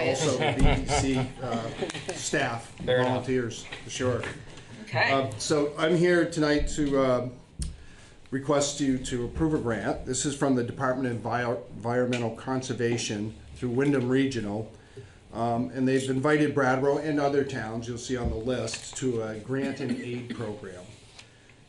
also the BDC staff, volunteers, for sure. Okay. So I'm here tonight to request you to approve a grant. This is from the Department of Environmental Conservation through Wyndham Regional. And they've invited Brattleboro and other towns, you'll see on the list, to a grant and aid program.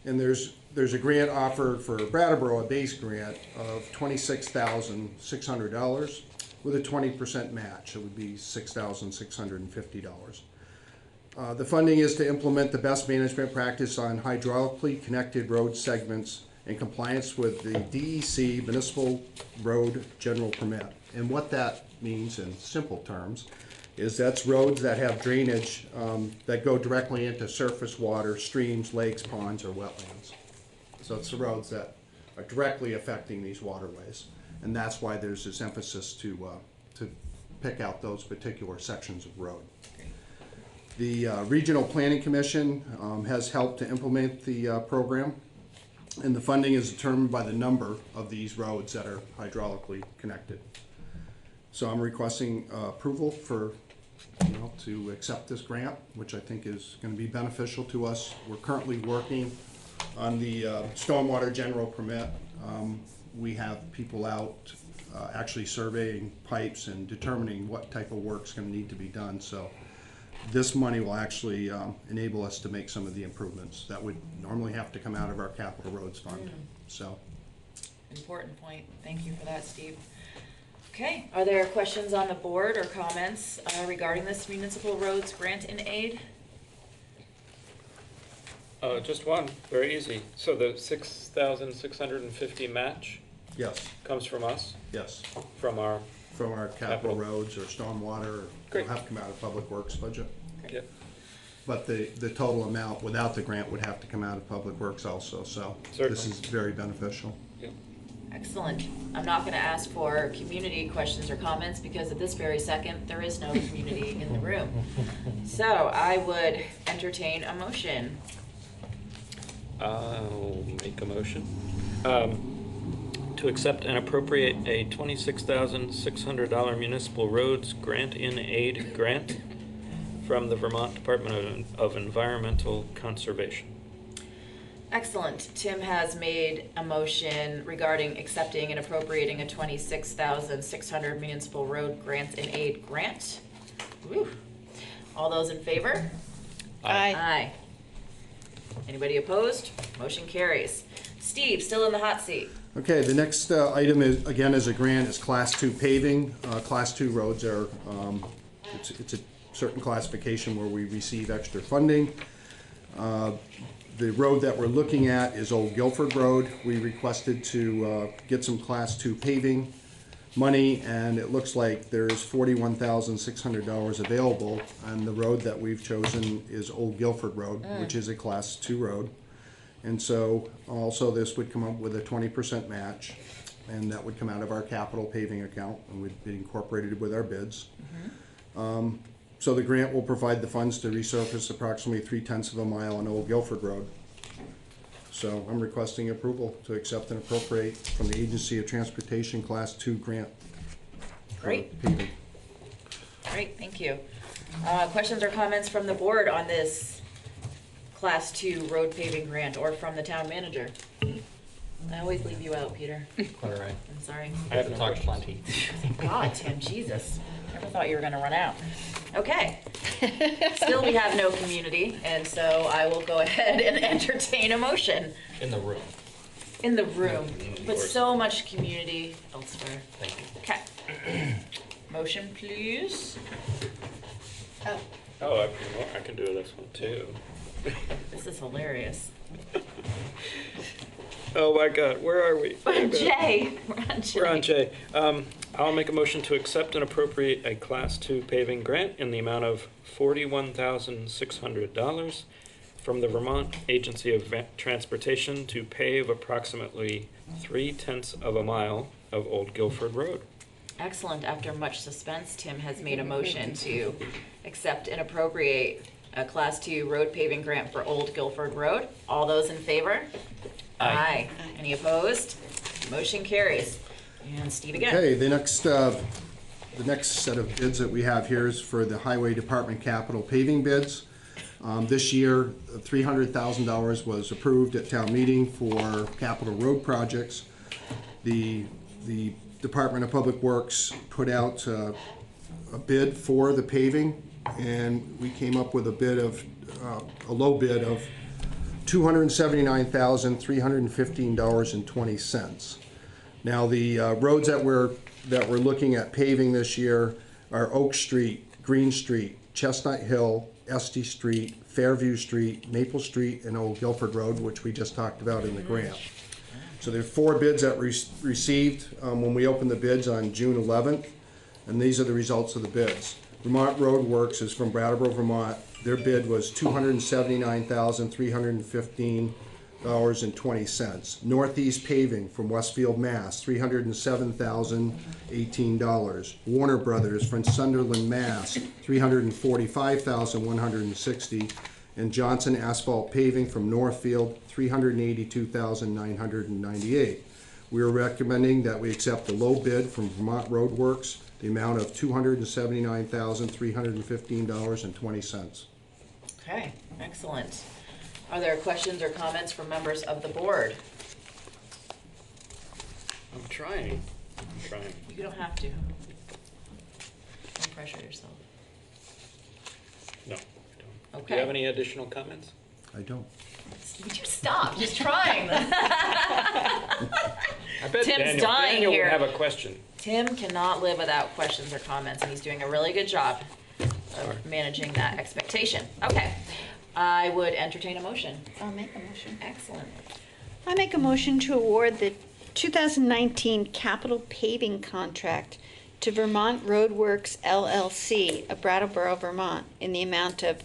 And there's a grant offered for Brattleboro, a base grant of $26,600 with a 20% match. It would be $6,650. The funding is to implement the best management practice on hydraulically connected road segments in compliance with the DEC Municipal Road General Permit. And what that means in simple terms is that's roads that have drainage that go directly into surface water, streams, lakes, ponds, or wetlands. So it's the roads that are directly affecting these waterways. And that's why there's this emphasis to pick out those particular sections of road. The Regional Planning Commission has helped to implement the program, and the funding is determined by the number of these roads that are hydraulically connected. So I'm requesting approval for, to accept this grant, which I think is going to be beneficial to us. We're currently working on the stormwater general permit. We have people out actually surveying pipes and determining what type of work's going to need to be done. So this money will actually enable us to make some of the improvements that would normally have to come out of our capital roads fund. So, important point. Thank you for that, Steve. Okay, are there questions on the board or comments regarding this municipal roads grant and aid? Just one, very easy. So the 6,650 match yes, comes from us? yes, From our capital roads or stormwater, will have to come out of Public Works budget. Yep. But the total amount without the grant would have to come out of Public Works also. So Certainly. This is very beneficial. Yep. Excellent. I'm not going to ask for community questions or comments because at this very second, there is no community in the room. So I would entertain a motion. I'll make a motion to accept and appropriate a $26,600 municipal roads grant in aid grant from the Vermont Department of Environmental Conservation. Excellent. Tim has made a motion regarding accepting and appropriating a $26,600 municipal road grant and aid grant. Woo. All those in favor? Aye. Aye. Anybody opposed? Motion carries. Steve, still in the hot seat. Okay, the next item is, again, is a grant, is Class 2 paving. Class 2 roads are, it's a certain classification where we receive extra funding. The road that we're looking at is Old Guilford Road. We requested to get some Class 2 paving money, and it looks like there's $41,600 available, and the road that we've chosen is Old Guilford Road, which is a Class 2 road. And so also this would come up with a 20% match, and that would come out of our capital paving account, and would be incorporated with our bids. So the grant will provide the funds to resurface approximately 3/10 of a mile on Old Guilford Road. So I'm requesting approval to accept and appropriate from the Agency of Transportation Class 2 grant. Great. Paving. Great, thank you. Questions or comments from the board on this Class 2 road paving grant or from the town manager? I always leave you out, Peter. All right. I'm sorry. I haven't talked plenty. God, Tim, Jesus. Never thought you were gonna run out. Okay. Still, we have no community, and so I will go ahead and entertain a motion. In the room. In the room, but so much community elsewhere. Thank you. Okay. Motion, please. Oh, I can do this one too. This is hilarious. Oh my God, where are we? Jay, we're on Jay. We're on J. I'll make a motion to accept and appropriate a Class 2 paving grant in the amount of $41,600 from the Vermont Agency of Transportation to pave approximately 3/10 of a mile of Old Guilford Road. Excellent. After much suspense, Tim has made a motion to accept and appropriate a Class 2 road paving grant for Old Guilford Road. All those in favor? Aye. Any opposed? Motion carries. And Steve again. Okay, the next the next set of bids that we have here is for the Highway Department capital paving bids. This year, $300,000 was approved at town meeting for capital road projects. The Department of Public Works put out a bid for the paving, and we came up with a bid of, a low bid of $279,315.20. Now, the roads that we're looking at paving this year are Oak Street, Green Street, Chestnut Hill, Esty Street, Fairview Street, Maple Street, and Old Guilford Road, which we just talked about in the grant. So there's 4 bids that we received when we opened the bids on June 11th, and these are the results of the bids. Vermont Road Works is from Brattleboro, Vermont. Their bid was $279,315.20. Northeast Paving from Westfield, Mass., $307,018. Warner Brothers from Sunderland, Mass., $345,160. And Johnson Asphalt Paving from Northfield, $382,998. We are recommending that we accept the low bid from Vermont Road Works, the amount of $279,315.20. Okay, excellent. Are there questions or comments from members of the board? I'm trying. You don't have to. Don't pressure yourself. No, I don't. Okay. Do you have any additional comments? I don't. Would you stop just trying? I bet Tim's dying Daniel here. would have a question. Tim cannot live without questions or comments, and he's doing a really good job of managing that expectation. Okay, I would entertain a motion. I'll make a motion. Excellent. I make a motion to award the 2019 capital paving contract to Vermont Road Works LLC of Brattleboro, Vermont, in the amount of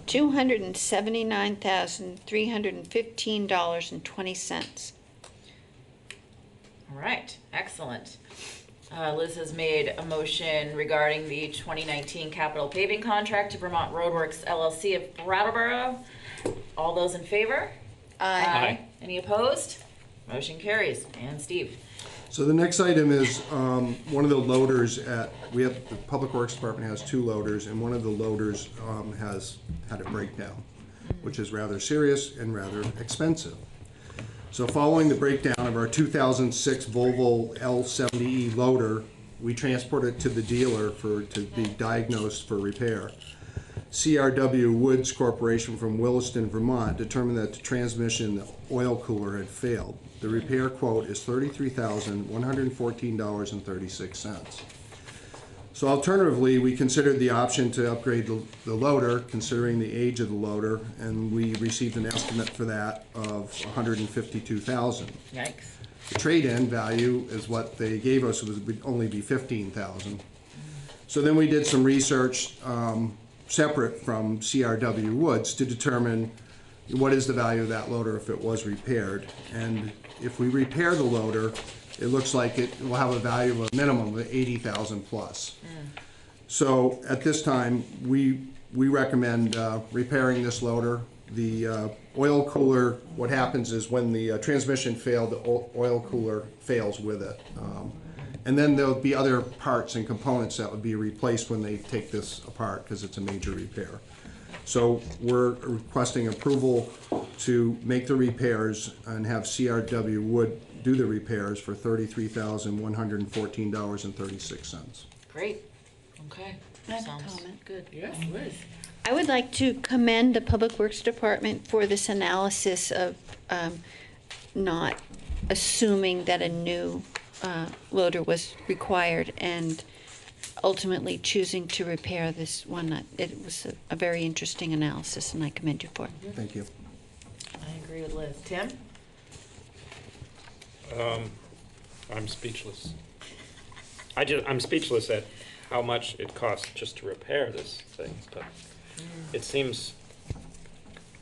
$279,315.20. All right, excellent. Liz has made a motion regarding the 2019 capital paving contract to Vermont Road Works LLC of Brattleboro. All those in favor? Aye. Any opposed? Motion carries. And Steve? So the next item is one of the loaders the Public Works Department has 2 loaders, and one of the loaders has had a breakdown, which is rather serious and rather expensive. So following the breakdown of our 2006 Volvo L70E loader, we transported it to the dealer to be diagnosed for repair. CRW Woods Corporation from Williston, Vermont determined that the transmission, the oil cooler, had failed. The repair quote is $33,114.36. So alternatively, we considered the option to upgrade the loader, considering the age of the loader, and we received an estimate for that of $152,000. Yikes. The trade-in value is what they gave us, would only be $15,000. So then we did some research separate from CRW Woods to determine what is the value of that loader if it was repaired. And if we repair the loader, it looks like it will have a value of a minimum of $80,000 plus. So at this time, we recommend repairing this loader. The oil cooler, what happens is when the transmission failed, the oil cooler fails with it. And then there'll be other parts and components that would be replaced when they take this apart, because it's a major repair. So we're requesting approval to make the repairs and have CRW Wood do the repairs for $33,114.36. Great. Okay. I have a Sounds comment. good. Yes, Liz. I would like to commend the Public Works Department for this analysis of not assuming that a new loader was required and ultimately choosing to repair this one. It was a very interesting analysis, and I commend you for it. Thank you. I agree with Liz. Tim? I'm speechless. I'm speechless at how much it costs just to repair this thing, but it seems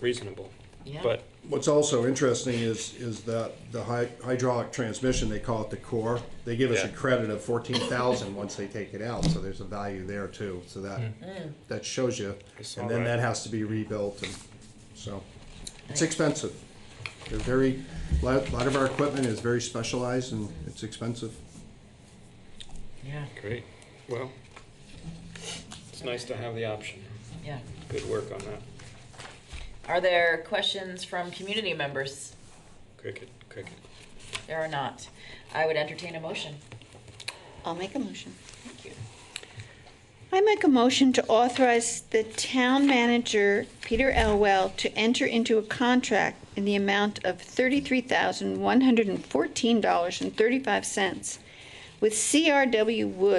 reasonable. Yeah. But What's also interesting is that the hydraulic transmission, they call it the core, they give us a Yeah. credit of $14,000 once they take it out, so there's a value there too. So that shows you, I saw and then that. that has to be rebuilt, and so it's expensive. They're a lot of our equipment is very specialized and it's expensive. Yeah. great. Well, it's nice to have the option. Yeah. Good work on that. Are there questions from community members? Cricket. There are not. I would entertain a motion. I'll make a motion. Thank you. I make a motion to authorize the town manager, Peter Elwell, to enter into a contract in the amount of $33,114.35 with CRW Wood